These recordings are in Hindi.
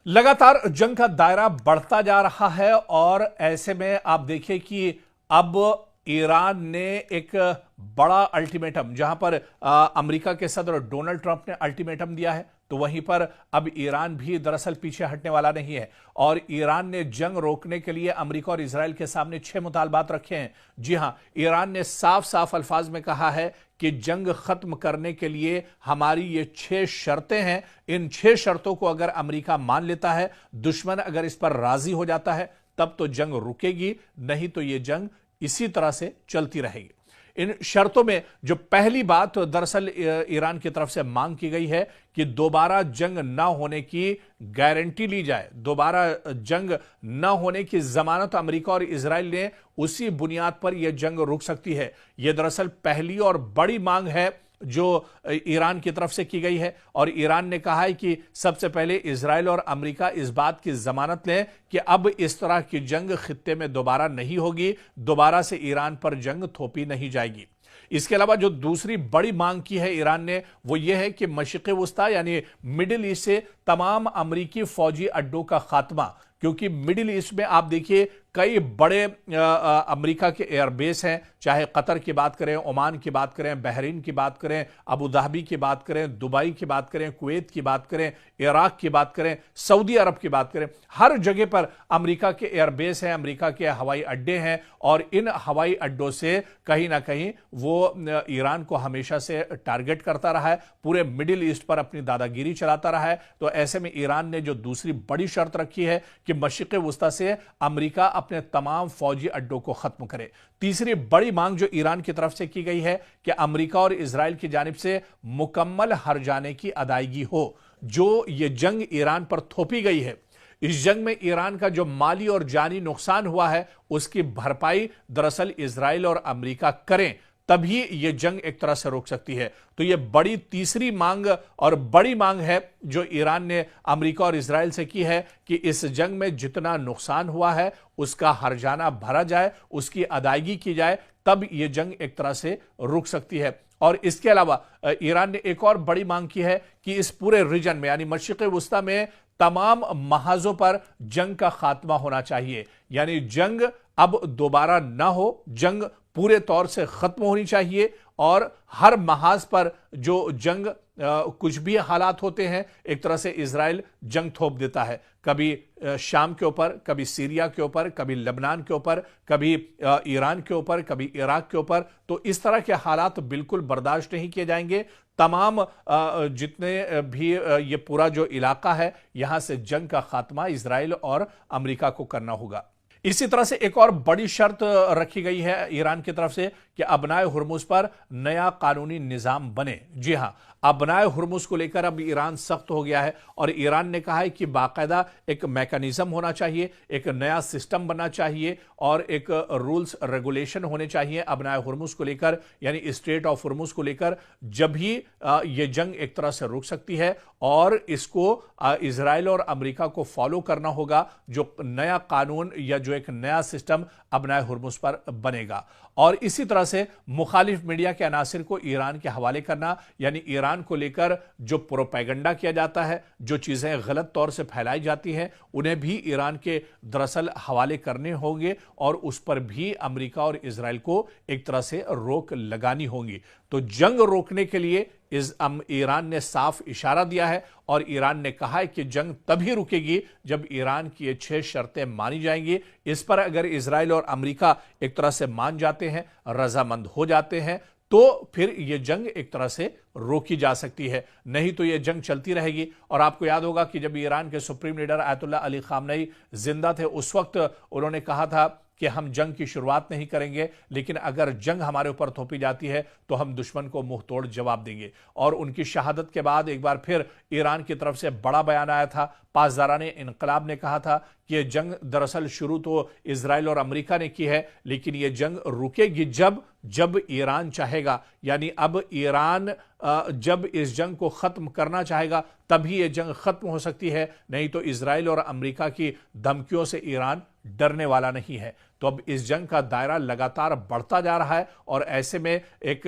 लगातार जंग का दायरा बढ़ता जा रहा है और ऐसे में आप देखिए कि अब ईरान ने एक बड़ा अल्टीमेटम, जहां पर अमेरिका के सदर डोनाल्ड ट्रंप ने अल्टीमेटम दिया है, तो वहीं पर अब ईरान भी दरअसल पीछे हटने वाला नहीं है। और ईरान ने जंग रोकने के लिए अमेरिका और इजराइल के सामने 6 मुतालबात रखे हैं। जी हां, ईरान ने साफ साफ अल्फाज में कहा है कि जंग खत्म करने के लिए हमारी ये 6 शर्तें हैं। इन 6 शर्तों को अगर अमेरिका मान लेता है, दुश्मन अगर इस पर राजी हो जाता है, तब तो जंग रुकेगी, नहीं तो ये जंग इसी तरह से चलती रहेगी। इन शर्तों में जो पहली बात दरअसल ईरान की तरफ से मांग की गई है कि दोबारा जंग न होने की गारंटी ली जाए, दोबारा जंग न होने की जमानत अमेरिका और इजराइल ने उसी बुनियाद पर यह जंग रुक सकती है। यह दरअसल पहली और बड़ी मांग है जो ईरान की तरफ से की गई है। और ईरान ने कहा है कि सबसे पहले इजराइल और अमेरिका इस बात की जमानत लें कि अब इस तरह की जंग खित्ते में दोबारा नहीं होगी, दोबारा से ईरान पर जंग थोपी नहीं जाएगी। इसके अलावा जो दूसरी बड़ी मांग की है ईरान ने, वो ये है कि मशरिक़ वुस्ता यानी मिडिल ईस्ट से तमाम अमेरिकी फौजी अड्डों का खात्मा, क्योंकि मिडिल ईस्ट में आप देखिए कई बड़े अमेरिका के एयरबेस हैं, चाहे कतर की बात करें, ओमान की बात करें, बहरीन की बात करें, अबू धाबी की बात करें, दुबई की बात करें, कुवैत की बात करें, इराक की बात करें, सऊदी अरब की बात करें, हर जगह पर अमेरिका के एयरबेस हैं, अमेरिका के हवाई अड्डे हैं। और इन हवाई अड्डों से कहीं ना कहीं वो ईरान को हमेशा से टारगेट करता रहा है, पूरे मिडिल ईस्ट पर अपनी दादागिरी चलाता रहा है। तो ऐसे में ईरान ने जो दूसरी बड़ी शर्त रखी है कि मशरिक़ वुस्ता से अमेरिका अपने तमाम फौजी अड्डों को खत्म करे। तीसरी बड़ी मांग जो ईरान की तरफ से की गई है कि अमेरिका और इजराइल की जानिब से मुकम्मल हर्जाने की अदायगी हो। जो ये जंग ईरान पर थोपी गई है, इस जंग में ईरान का जो माली और जानी नुकसान हुआ है, उसकी भरपाई दरअसल इजराइल और अमेरिका करें, तभी यह जंग एक तरह से रोक सकती है। तो यह बड़ी तीसरी मांग और बड़ी मांग है जो ईरान ने अमेरिका और इजराइल से की है कि इस जंग में जितना नुकसान हुआ है उसका हर्जाना भरा जाए, उसकी अदायगी की जाए, तब यह जंग एक तरह से रुक सकती है। और इसके अलावा ईरान ने एक और बड़ी मांग की है कि इस पूरे रीजन में यानी मशरिक़ वुस्ता में तमाम महाजों पर जंग का खात्मा होना चाहिए। यानी जंग अब दोबारा ना हो, जंग पूरे तौर से खत्म होनी चाहिए। और हर महाज पर जो जंग कुछ भी हालात होते हैं, एक तरह से इजराइल जंग थोप देता है, कभी शाम के ऊपर, कभी सीरिया के ऊपर, कभी लेबनान के ऊपर, कभी ईरान के ऊपर, कभी इराक के ऊपर। तो इस तरह के हालात बिल्कुल बर्दाश्त नहीं किए जाएंगे। तमाम जितने भी ये पूरा जो इलाका है, यहां से जंग का खात्मा इजराइल और अमेरिका को करना होगा। इसी तरह से एक और बड़ी शर्त रखी गई है ईरान की तरफ से कि अबनाए हुर्मुज पर नया कानूनी निजाम बने। जी हां, अबनाए हुर्मुज को लेकर अब ईरान सख्त हो गया है और ईरान ने कहा है कि बाकायदा एक मैकेनिज्म होना चाहिए, एक नया सिस्टम बनना चाहिए और एक रूल्स रेगुलेशन होने चाहिए अबनाए हुर्मुज को लेकर, यानी स्ट्रेट ऑफ हुर्मुज को लेकर। जब ही यह जंग एक तरह से रुक सकती है और इसको इजराइल और अमेरिका को फॉलो करना होगा, जो नया कानून या जो एक नया सिस्टम अबनाए हुर्मुज पर बनेगा। और इसी तरह से मुखालिफ मीडिया के अनासिर को ईरान के हवाले करना, यानी ईरान को लेकर जो प्रोपेगेंडा किया जाता है, जो चीजें गलत तौर से फैलाई जाती हैं, उन्हें भी ईरान के दरअसल हवाले करने होंगे और उस पर भी अमेरिका और इजराइल को एक तरह से रोक लगानी होगी। तो जंग रोकने के लिए ईरान ने साफ इशारा दिया है और ईरान ने कहा है कि जंग तभी रुकेगी जब ईरान की ये 6 शर्तें मानी जाएंगी। इस पर अगर इजराइल और अमेरिका एक तरह से मान जाते हैं, रजामंद हो जाते हैं, तो फिर यह जंग एक तरह से रोकी जा सकती है, नहीं तो यह जंग चलती रहेगी। और आपको याद होगा कि जब ईरान के supreme leader Ayatollah Ali Khamenei जिंदा थे, उस वक्त उन्होंने कहा था कि हम जंग की शुरुआत नहीं करेंगे, लेकिन अगर जंग हमारे ऊपर थोपी जाती है तो हम दुश्मन को मुंह तोड़ जवाब देंगे। और उनकी शहादत के बाद एक बार फिर ईरान की तरफ से बड़ा बयान आया था। पासदाराने इनकलाब ने कहा था कि यह जंग दरअसल शुरू तो इजराइल और अमेरिका ने की है, लेकिन यह जंग रुकेगी जब ईरान चाहेगा। यानी अब ईरान जब इस जंग को खत्म करना चाहेगा तभी यह जंग खत्म हो सकती है, नहीं तो इजराइल और अमेरिका की धमकियों से ईरान डरने वाला नहीं है। तो अब इस जंग का दायरा लगातार बढ़ता जा रहा है और ऐसे में एक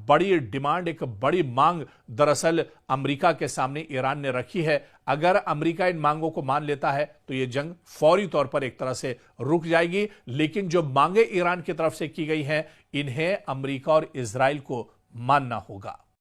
बड़ी डिमांड, एक बड़ी मांग दरअसल अमेरिका के सामने ईरान ने रखी है। अगर अमेरिका इन मांगों को मान लेता है तो यह जंग फौरी तौर पर एक तरह से रुक जाएगी, लेकिन जो मांगे ईरान की तरफ से की गई हैं, इन्हें अमेरिका और इजराइल को मानना होगा।